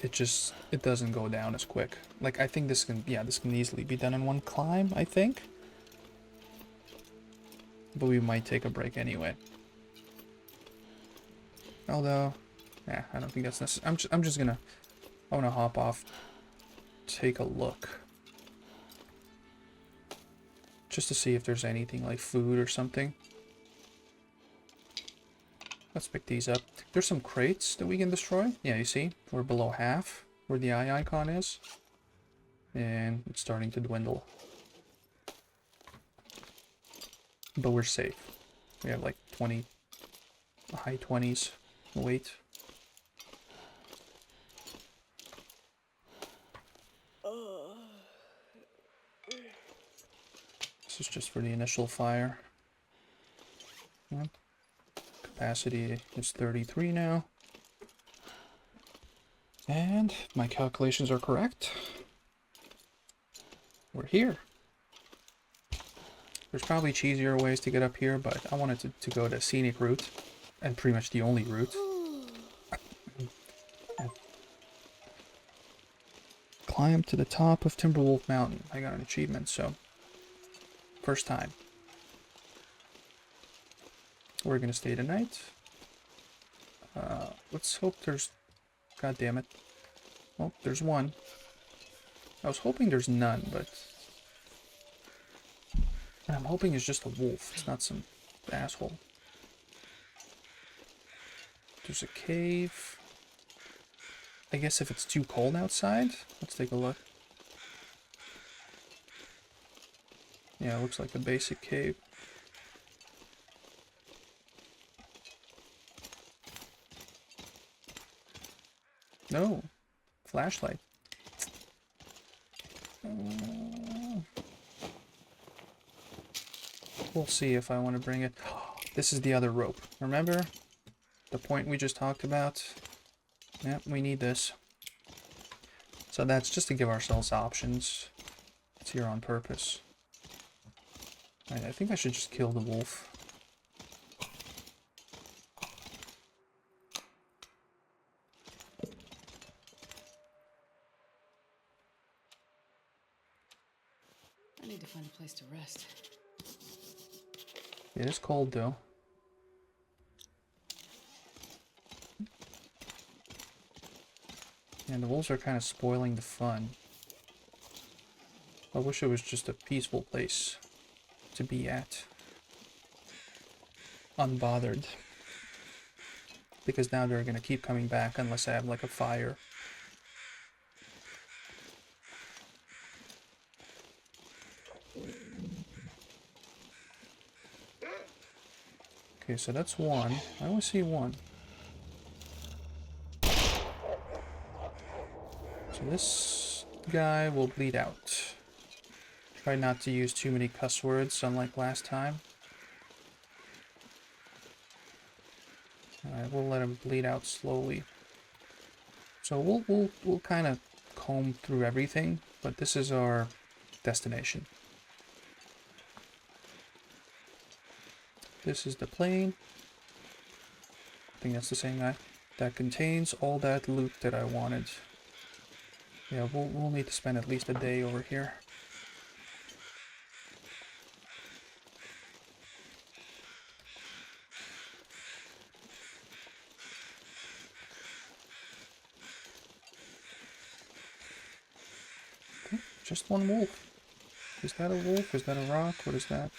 It doesn't go down as quick. Like, I think this can easily be done in one climb, I think. But we might take a break anyway. Although, yeah, I don't think that's necessary. I want to hop off, take a look. Just to see if there's anything like food or something. Let's pick these up. There's some crates that we can destroy. Yeah, you see? We're below half where the eye icon is. And it's starting to dwindle. But we're safe. We have like 20, high 20s weight. This is just for the initial fire. Yep. Capacity is 33 now. And my calculations are correct. We're here. There's probably cheesier ways to get up here, but I wanted to go the scenic route. And pretty much the only route. Climb to the top of Timberwolf Mountain. I got an achievement, so... First time. We're gonna stay tonight. Let's hope there's... God damn it. Oh, there's one. I was hoping there's none, but... And I'm hoping it's just a wolf. It's not some asshole. There's a cave. I guess if it's too cold outside, let's take a look. Yeah, it looks like a basic cave. No. Flashlight. We'll see if I want to bring it. This is the other rope. Remember? The point we just talked about? Yep, we need this. So that's just to give ourselves options. It's here on purpose. Right, I think I should just kill the wolf. I need to find a place to rest. It is cold though. And the wolves are kind of spoiling the fun. I wish it was just a peaceful place to be at. Unbothered. Because now they're going to keep coming back unless I have like a fire. Okay, so that's one. I only see one. So this guy will bleed out. Try not to use too many cuss words, unlike last time. Alright, we'll let him bleed out slowly. So we'll kind of comb through everything, but this is our destination. This is the plane. I think that's the same guy. That contains all that loot that I wanted. Yeah, we'll need to spend at least a day over here. Okay, just one wolf. Is that a wolf? Is that a rock? What is that?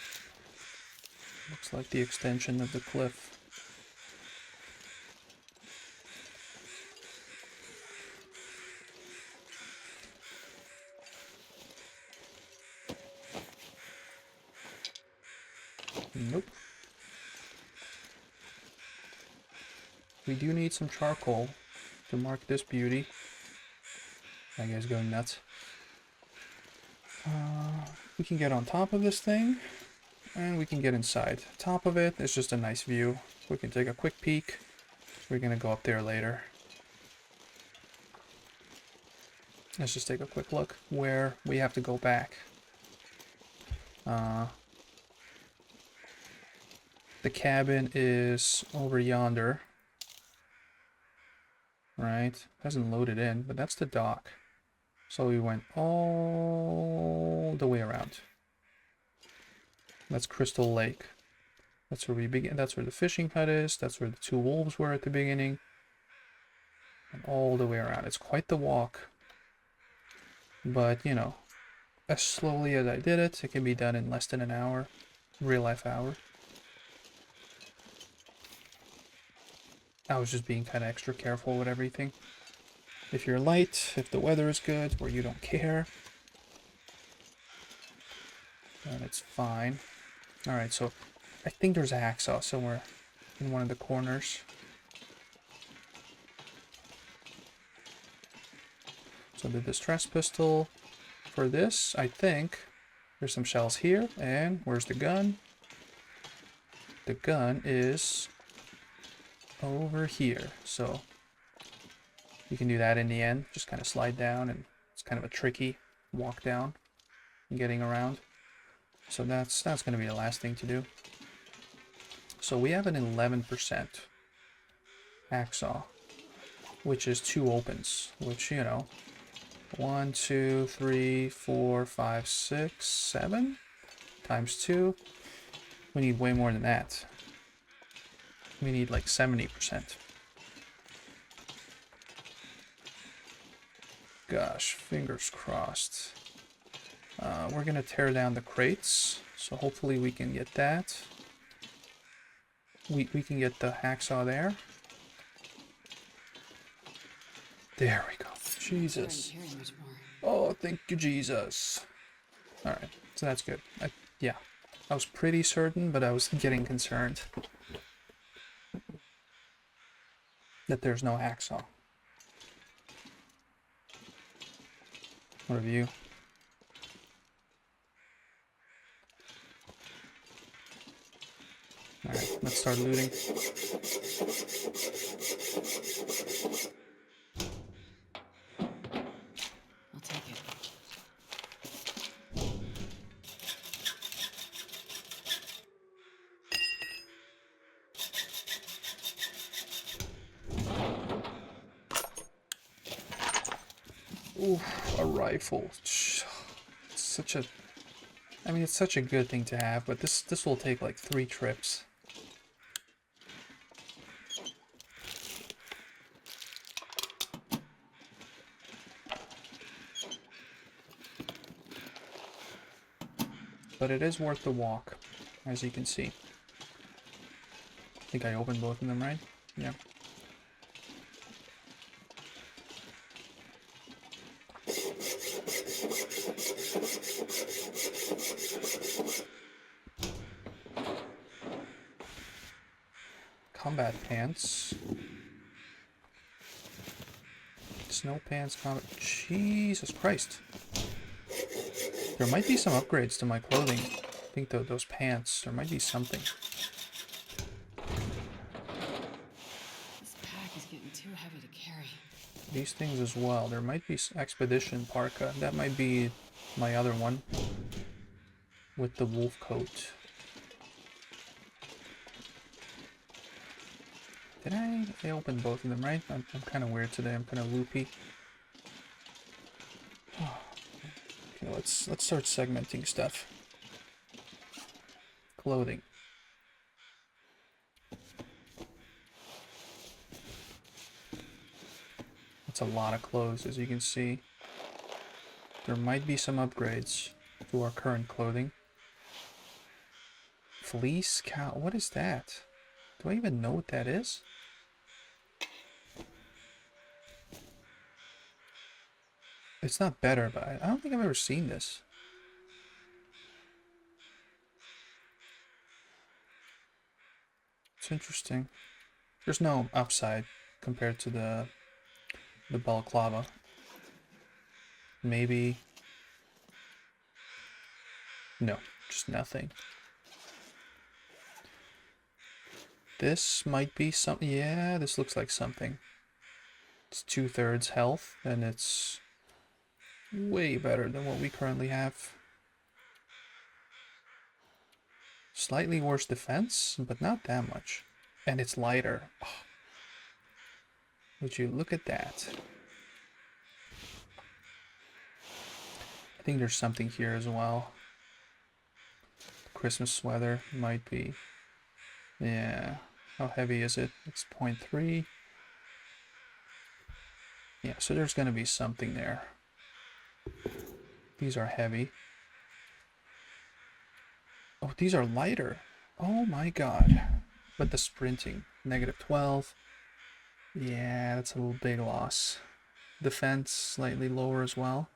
Looks like the extension of the cliff. Nope. We do need some charcoal to mark this beauty. That guy's going nuts. We can get on top of this thing, and we can get inside. Top of it is just a nice view. We can take a quick peek. We're gonna go up there later. Let's just take a quick look where we have to go back. The cabin is over yonder. Right? Hasn't loaded in, but that's the dock. So we went all the way around. That's Crystal Lake. That's where we begin. That's where the fishing hut is. That's where the two wolves were at the beginning. And all the way around. It's quite the walk. But, you know, as slowly as I did it, it can be done in less than an hour. Real life hour. I was just being kind of extra careful with everything. If you're light, if the weather is good, or you don't care, then it's fine. Alright, so I think there's a hacksaw somewhere in one of the corners. So the distress pistol for this, I think. There's some shells here, and where's the gun? The gun is over here, so you can do that in the end. Just kind of slide down, and it's kind of a tricky walk down and getting around. So that's going to be the last thing to do. So we have an 11% hacksaw, which is 2 opens, which, you know, 1, 2, 3, 4, 5, 6, 7 times 2. We need way more than that. We need like 70%. Gosh, fingers crossed. We're gonna tear down the crates, so hopefully we can get that. We can get the hacksaw there. There we go. Jesus. Oh, thank you, Jesus. Alright, so that's good. Yeah, I was pretty certain, but I was getting concerned that there's no hacksaw. What of you? Alright, let's start looting. I'll take it. Oof, a rifle. It's such a... I mean, it's such a good thing to have, but this will take like 3 trips. But it is worth the walk, as you can see. I think I opened both of them, right? Yeah. combat pants. Snow pants, combat... Jesus Christ. There might be some upgrades to my clothing. I think those pants, there might be something. This pack is getting too heavy to carry. These things as well. There might be expedition parka. That might be my other one. With the wolf coat. Did I open both of them, right? I'm kind of weird today. I'm kind of loopy. Okay, let's start segmenting stuff. Clothing. That's a lot of clothes, as you can see. There might be some upgrades to our current clothing. Fleece cow. What is that? Do I even know what that is? It's not better, but I don't think I've ever seen this. It's interesting. There's no upside compared to the balaclava. Maybe. No, just nothing. This might be something. Yeah, this looks like something. It's 2/3 health, and it's way better than what we currently have. Slightly worse defense, but not that much. And it's lighter. Oh. Would you look at that? I think there's something here as well. Christmas sweater might be. Yeah. How heavy is it? It's 0.3. Yeah, so there's going to be something there. These are heavy. Oh, these are lighter. Oh my god. But the sprinting, -12. Yeah, that's a little big loss. Defense, slightly lower as well.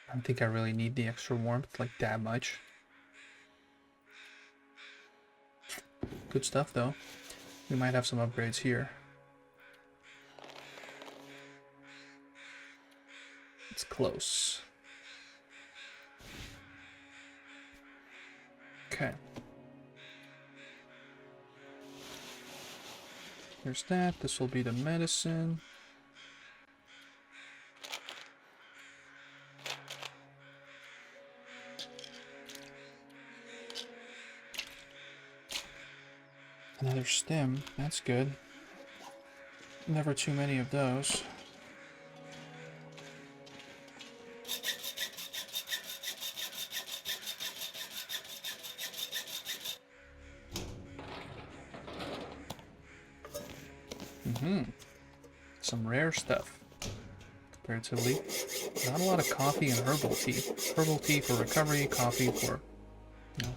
I don't think I really need the extra warmth like that much. Good stuff though. We might have some upgrades here. It's close. Okay. Here's that. This will be the medicine. Another stem. That's good. Never too many of those. Some rare stuff. Comparatively. Not a lot of coffee and herbal tea. Herbal tea for recovery, coffee for,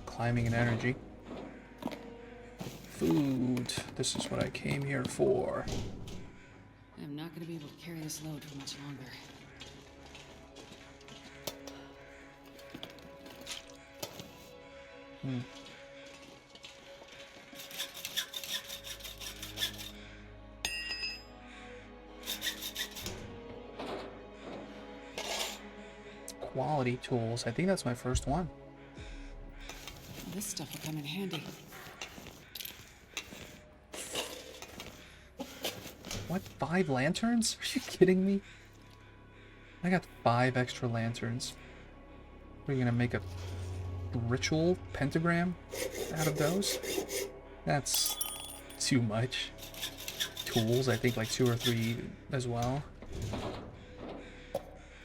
climbing and energy. Food. This is what I came here for. I'm not going to be able to carry this load for much longer. Quality tools. I think that's my first one. This stuff will come in handy. What? 5 lanterns? Are you kidding me? I got 5 extra lanterns. We're gonna make a ritual pentagram out of those? That's too much. Tools, I think like 2 or 3 as well.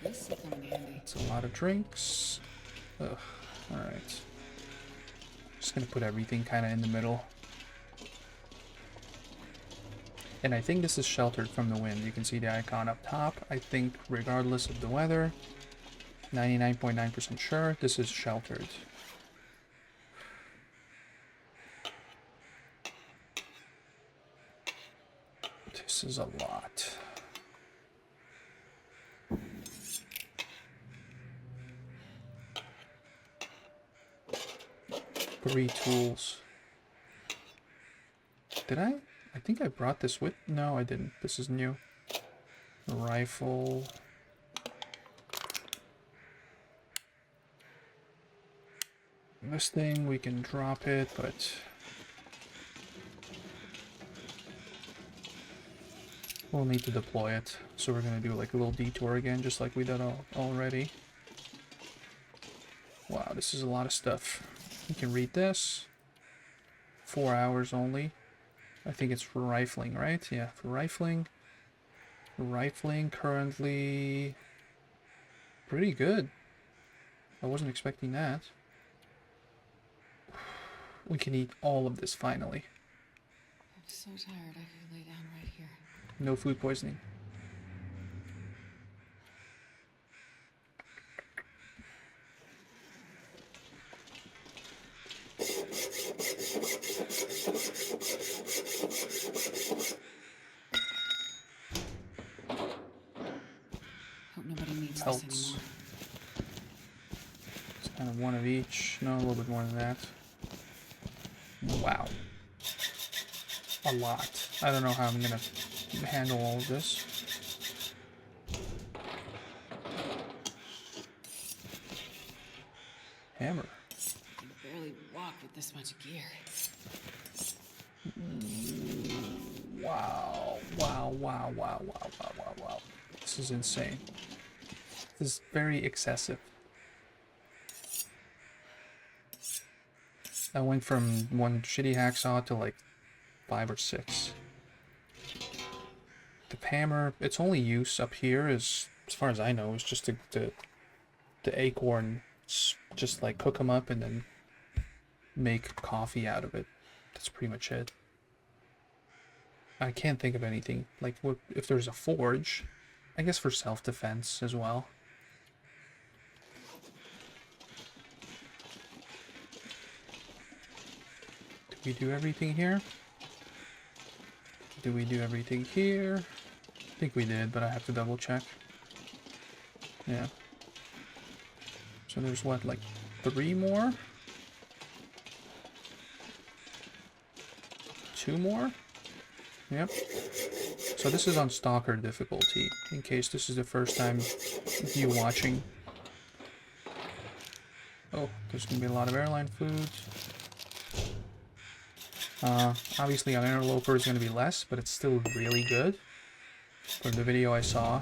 This will come in handy. That's a lot of drinks. Ugh, alright. Just gonna put everything kind of in the middle. And I think this is sheltered from the wind. You can see the icon up top. I think regardless of the weather, 99.9% sure, this is sheltered. This is a lot. Three tools. Did I? I think I brought this with... No, I didn't. This is new. Rifle. This thing, we can drop it, but... we'll need to deploy it. So we're gonna do like a little detour again, just like we did already. Wow, this is a lot of stuff. You can read this. 4 hours only. I think it's for rifling, right? Yeah, for rifling. Rifling currently pretty good. I wasn't expecting that. We can eat all of this finally. I'm so tired I could lay down right here. No food poisoning. Hope nobody needs Pelts. this anymore. It's kind of one of each. No, a little bit more than that. Wow. A lot. I don't know how I'm gonna handle all of this. Hammer. I can barely walk with this much gear. Wow. Wow, wow, wow, wow, wow, wow, wow. This is insane. This is very excessive. I went from one shitty hacksaw to like 5 or 6. The hammer, its only use up here is, as far as I know, is just to acorn, just like cook them up and then make coffee out of it. That's pretty much it. I can't think of anything. Like, what if there's a forge? I guess for self-defense as well. Did we do everything here? Did we do everything here? I think we did, but I have to double check. Yeah. So there's what, like 3 more? 2 more? Yep. So this is on Stalker difficulty, in case this is the first time you watching. Oh, there's gonna be a lot of airline food. Obviously on Interloper is gonna be less, but it's still really good. From the video I saw.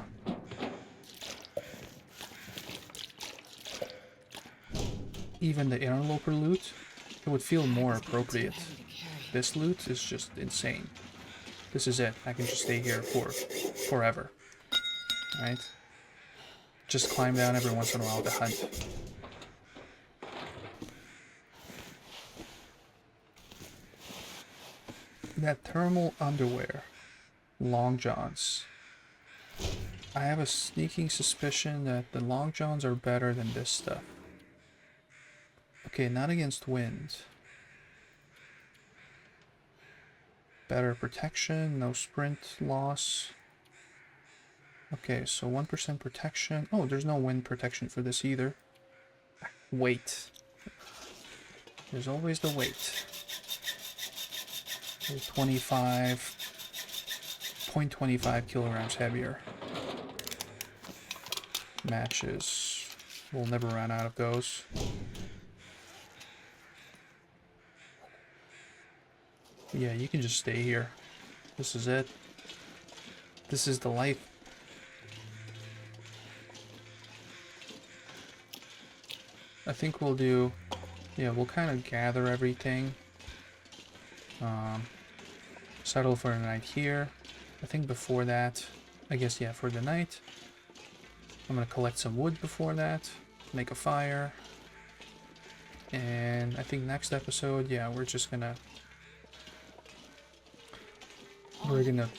Even the Interloper loot, it would feel more appropriate. This loot is just insane. This is it. I can just stay here for forever. Right? Just climb down every once in a while to hunt. That thermal underwear. Long johns. I have a sneaking suspicion that the long johns are better than this stuff. Okay, not against wind. Better protection, no sprint loss. Okay, so 1% protection. Oh, there's no wind protection for this either. Weight. There's always the weight. 0.25 kilograms heavier. Matches. We'll never run out of those. Yeah, you can just stay here. This is it. This is the life. I think we'll do... yeah, we'll kind of gather everything. Settle for the night here. I think before that... I guess, yeah, for the night. I'm gonna collect some wood before that. Make a fire. And I think next episode, yeah, we're just gonna... we're gonna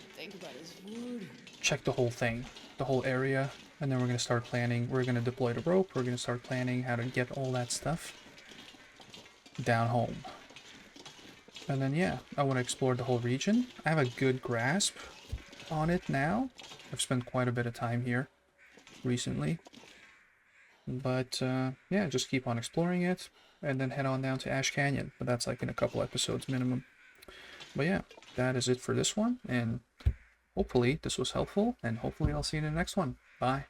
check the whole thing, the whole area, and then we're gonna start planning. We're gonna deploy the rope. We're gonna start planning how to get all that stuff down home. And then yeah, I want to explore the whole region. I have a good grasp on it now. I've spent quite a bit of time here recently. But yeah, just keep on exploring it, and then head on down to Ash Canyon. But that's like in a couple episodes minimum. But yeah, that is it for this one, and hopefully this was helpful, and hopefully I'll see you in the next one. Bye.